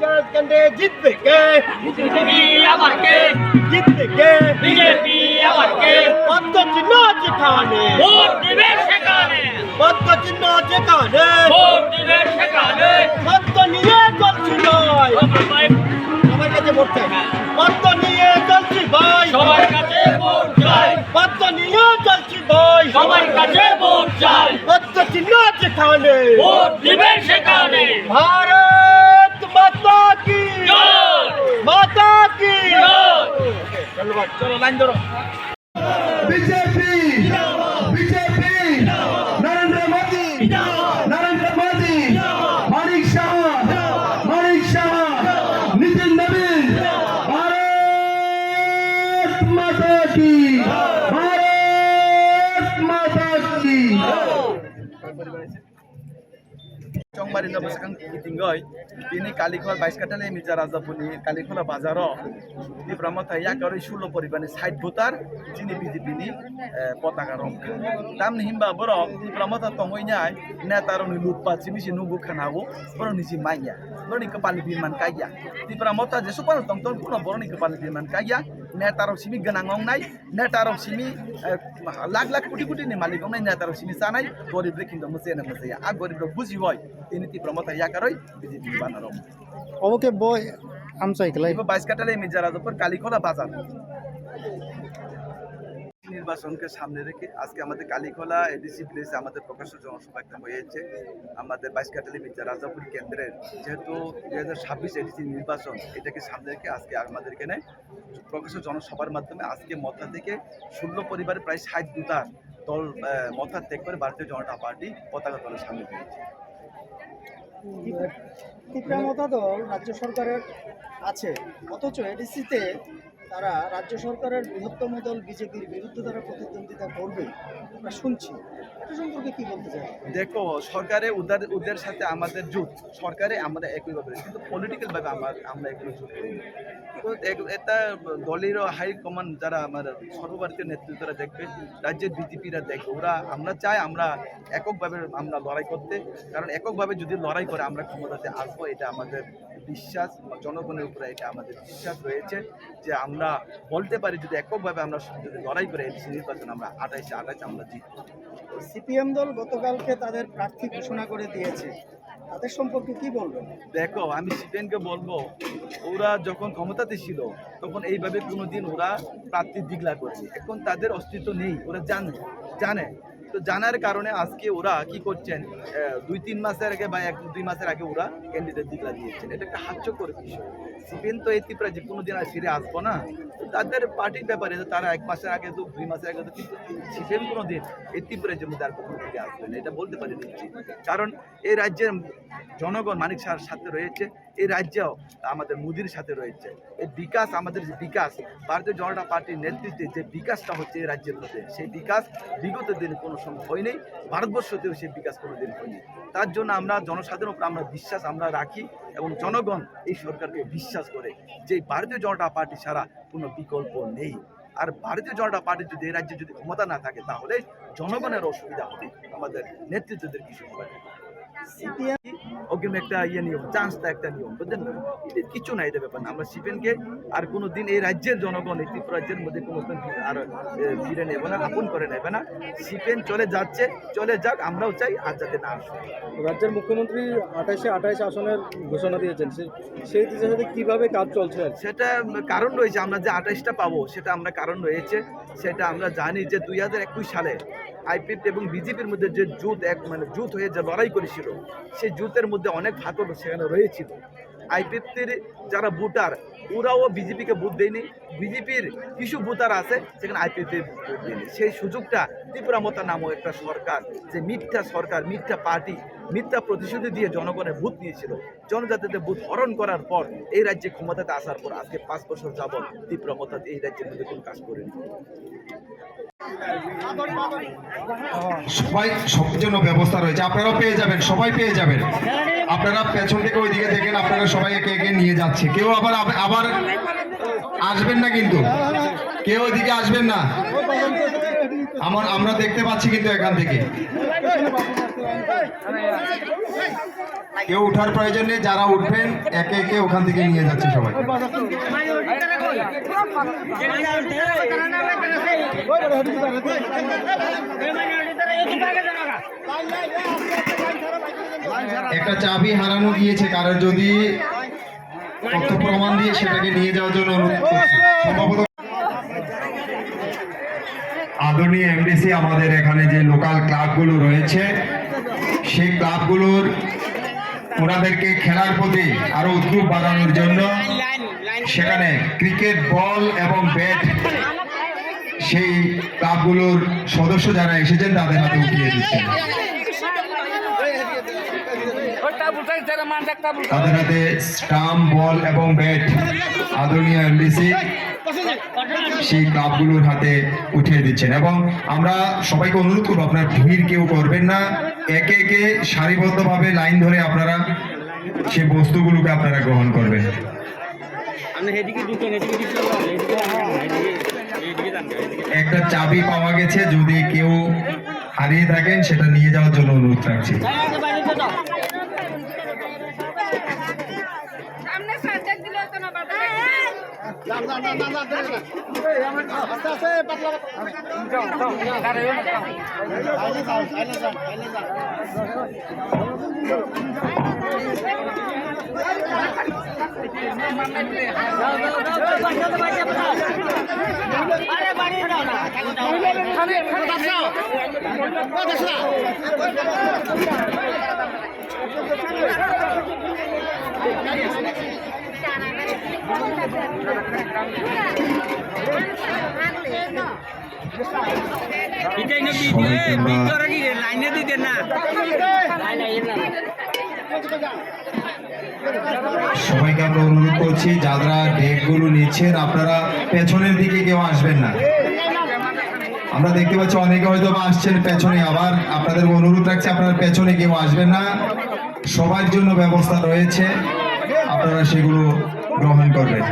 ঝাড়খণ্ডে জিতবে কে? বিজেপি আবার কে? জিতবে কে? বিজেপি আবার কে? পদ্ম চিহ্ন যেখানে, ভোট দিবে সেখানে, পদ্ম চিহ্ন যেখানে, ভোট দিবে সেখানে। পদ্ম নিয়ে চলছি নয়, সবার কাছে ভোট চাই। পদ্ম নিয়ে চলছি ভাই, সবার কাছে ভোট চাই, পদ্ম নিয়ে চলছি ভাই, সবার কাছে ভোট চাই, পদ্ম চিহ্ন যেখানে, ভোট দিবে সেখানে। ভারত মাতা কি জয়! মাতা কি জয়! ধন্যবাদ। চলো লাইন ধরো। बीजेपी बीजेपी नरेंद्र मोदी मानिक शाह नितिन नवीन भारत माता की Chongmari na basakang itinggoy ini kalikol bais katale mijara japuni kalikola bazaro di pramata ya kare 16 poribani side voter jini BJP ni potaka rongka tam himba boro di pramata tongoi nyai netaro ni lutpa chimi sinu bukhanago boro ni simanya boro ni kepali birman kaya di pramata je supar tongtong puno boro ni kepali birman kaya netaro simi ganangong nai netaro simi lakh koটি ni malikong nai netaro simi sanai gorib re kindo musena musaya a gorib ro buji hoy ini ti pramata ya karoy BJP banaro ওকে বই আমসাই খেলাই iba bais katale mijara japur kalikola bazar নির্বাচনকে সামনে রেখে আজকে আমাদের Kalikhola ADC প্লেসে আমাদের প্রকাশ্য জনসভা একটা হয়েছে আমাদের বাইশকাটালি মির্জা রাজাপুর কেন্দ্রের যেহেতু 2026 এডিসি নির্বাচন এটাকে সামনে রেখে আজকে আমাদের এখানে প্রকাশ্য জনসভার মাধ্যমে আজকে মথা থেকে 16 পরিবারের প্রায় 60 ভোটার দল মথা ত্যাগ করে ভারতীয় জনতা পার্টি পতাকা দলের সামনে হয়েছে। তীব্রামতা দল রাজ্য সরকারের আছে অথচ এডিসিতে তারা রাজ্য সরকারের বৃহত্তম দল বিজেপির বিরুদ্ধে তারা প্রতিদ্বন্দ্বিতা করবে আমরা শুনছি এটা সম্পর্কে কি বলতে চাই? দেখো সরকারে ওদের সাথে আমাদের জোট সরকারে আমরা একইভাবে কিন্তু পলিটিক্যাল ভাবে আমরা এগুলো জোট করি তো এটা দলের হাইকমান্ড যারা আমার সর্বভারতীয় নেতৃত্বরা দেখবে রাজ্যের বিজেপিরা দেখবে ওরা আমরা চাই আমরা এককভাবে আমরা লড়াই করতে কারণ এককভাবে যদি লড়াই করে আমরা ক্ষমতাতে আসবো এটা আমাদের বিশ্বাস জনগণের উপরে এটা আমাদের বিশ্বাস রয়েছে যে আমরা বলতে পারি যদি এককভাবে আমরা যদি লড়াই করে এডিসি নির্বাচন আমরা 28 আমরা জিতবো। সিপিএম দল গতকালকে তাদের প্রার্থী ঘোষণা করে দিয়েছে তাদের সম্পর্কে কি বলবেন? দেখো আমি সিপিএমকে বলবো ওরা যখন ক্ষমতাতে ছিল তখন এইভাবে কোনোদিন ওরা প্রার্থী ডিক্লেয়ার করেনি এখন তাদের অস্তিত্ব নেই ওরা জানে তো জানার কারণে আজকে ওরা কি করছেন 2-3 মাসের আগে বা 1-2 মাসের আগে ওরা ক্যান্ডিডেট ডিক্লেয়ার দিয়েছেন এটা একটা হাস্যকর বিষয় সিপিএম তো এই ত্রিপুরা যে কোনোদিন আর ফিরে আসবো না তো তাদের পার্টির ব্যাপারে তারা 1 মাসের আগে তো 2 মাসের আগে তো কিন্তু সিপিএম কোনোদিন এই ত্রিপুরার জন্য তার কখনো ফিরে আসবে না এটা বলতে পারি নিশ্চিত কারণ এই রাজ্যের জনগণ মানিক শাহর সাথে রয়েছে এই রাজ্যেও আমাদের মোদির সাথে রয়েছে এই বিকাশ আমাদের যে বিকাশ ভারতীয় জনতা পার্টির নেতৃত্বে যে বিকাশটা হচ্ছে এই রাজ্যের মধ্যে সেই বিকাশ বিগত দিনে কোনো সময় হয়নি ভারতবর্ষতেও সেই বিকাশ কোনোদিন হয়নি তার জন্য আমরা জনসাধারণের উপর আমরা বিশ্বাস আমরা রাখি এবং জনগণ এই সরকারকে বিশ্বাস করে যে ভারতীয় জনতা পার্টি ছাড়া কোনো বিকল্প নেই আর ভারতীয় জনতা পার্টি যদি এই রাজ্যে যদি ক্ষমতা না থাকে তাহলে জনগণের অসুবিধা হবে আমাদের নেতৃত্বদের কিছু হবে সিপিএম অগ্রিম একটা নিয়ম চান্সটা একটা নিয়ম বুঝলেন না কিছু না এটা ব্যাপার না আমরা সিপিএমকে আর কোনো দিন এই রাজ্যের জনগণ এই ত্রিপুরা রাজ্যের মধ্যে কোনো আর ফিরে নেবে না আপন করে নেবে না সিপিএম চলে যাচ্ছে চলে যাক আমরাও চাই আর যাতে না আসে রাজ্যের মুখ্যমন্ত্রী 28 আসনের ঘোষণা দিয়েছেন সেই দিকের সাথে কিভাবে কাজ চলছে সেটা কারণ রয়েছে আমরা যে 28টা পাবো সেটা আমরা কারণ রয়েছে সেটা আমরা জানি যে 2021 সালে আইপিএফ এবং বিজেপির মধ্যে যে জোট হয়ে যে লড়াই করেছিল সেই জোটের মধ্যে অনেক ফাটল সেখানে রয়েছিল আইপিএফের যারা ভোটার ওরাও বিজেপিকে ভোট দেয়নি বিজেপির কিছু ভোটার আছে সেখানে আইপিএফে ভোট দেয়নি সেই সুযোগটা ত্রিপুরামতা নামক একটা সরকার যে মিথ্যা সরকার মিথ্যা পার্টি মিথ্যা প্রতিশ্রুতি দিয়ে জনগণের ভোট নিয়েছিল জনজাতিদের ভোট হরণ করার পর এই রাজ্যে ক্ষমতাতে আসার পর আজকে 5 বছর যাবৎ ত্রিপুরামতা এই রাজ্যের মধ্যে কোনো কাজ করেনি সবাই সবার জন্য ব্যবস্থা রয়েছে আপনারাও পেয়ে যাবেন সবাই পেয়ে যাবেন আপনারা পেছন থেকে ওইদিকে দেখেন আপনারা সবাই একে একে নিয়ে যাচ্ছে কেউ আবার আসবেন না কিন্তু কেউ ওইদিকে আসবেন না আমরা দেখতে পাচ্ছি কিন্তু এখান থেকে কেউ উঠার প্রয়োজন নেই, যারা উঠবেন একে একে ওখান থেকে নিয়ে যাচ্ছে সবাই। একটা চাবি হারানো গিয়েছে কারোর, যদি তথ্য প্রমাণ দিয়ে সেটাকে নিয়ে যাওয়ার জন্য অনুরোধ করছি। সম্ভবত আদরণীয় এমডিসি আমাদের এখানে যে লোকাল ক্লাবগুলো রয়েছে সেই ক্লাবগুলোর ওনাদেরকে খেলার প্রতি আরো উদ্যোগ বাড়ানোর জন্য সেখানে ক্রিকেট বল এবং ব্যাট সেই ক্লাবগুলোর সদস্য যারা এসেছেন তাদের হাতে উঠিয়ে দিচ্ছেন। তাদের হাতে স্টাম্প, বল এবং ব্যাট আদরণীয় এমডিসি সেই ক্লাবগুলোর হাতে উঠিয়ে দিচ্ছেন। এবং আমরা সবাইকে অনুরোধ করবো, আপনার ভিড় কেউ করবেন না, একে একে সারিবদ্ধভাবে লাইন ধরে আপনারা সেই বস্তুগুলোকে আপনারা গ্রহণ করবেন। একটা চাবি পাওয়া গেছে, যদি কেউ হারিয়ে থাকেন সেটা নিয়ে যাওয়ার জন্য অনুরোধ রাখছি। সবাইকে আমরা অনুরোধ করছি, যারা ডেকগুলো নিচ্ছেন আপনারা পেছনের দিকে কেউ আসবেন না। আমরা দেখতে পাচ্ছি অনেকে হয়তো আসছেন পেছনে, আবার আপনাদের অনুরোধ রাখছি আপনারা পেছনে কেউ আসবেন না। সবার জন্য ব্যবস্থা রয়েছে, আপনারা সেগুলো গ্রহণ করবেন।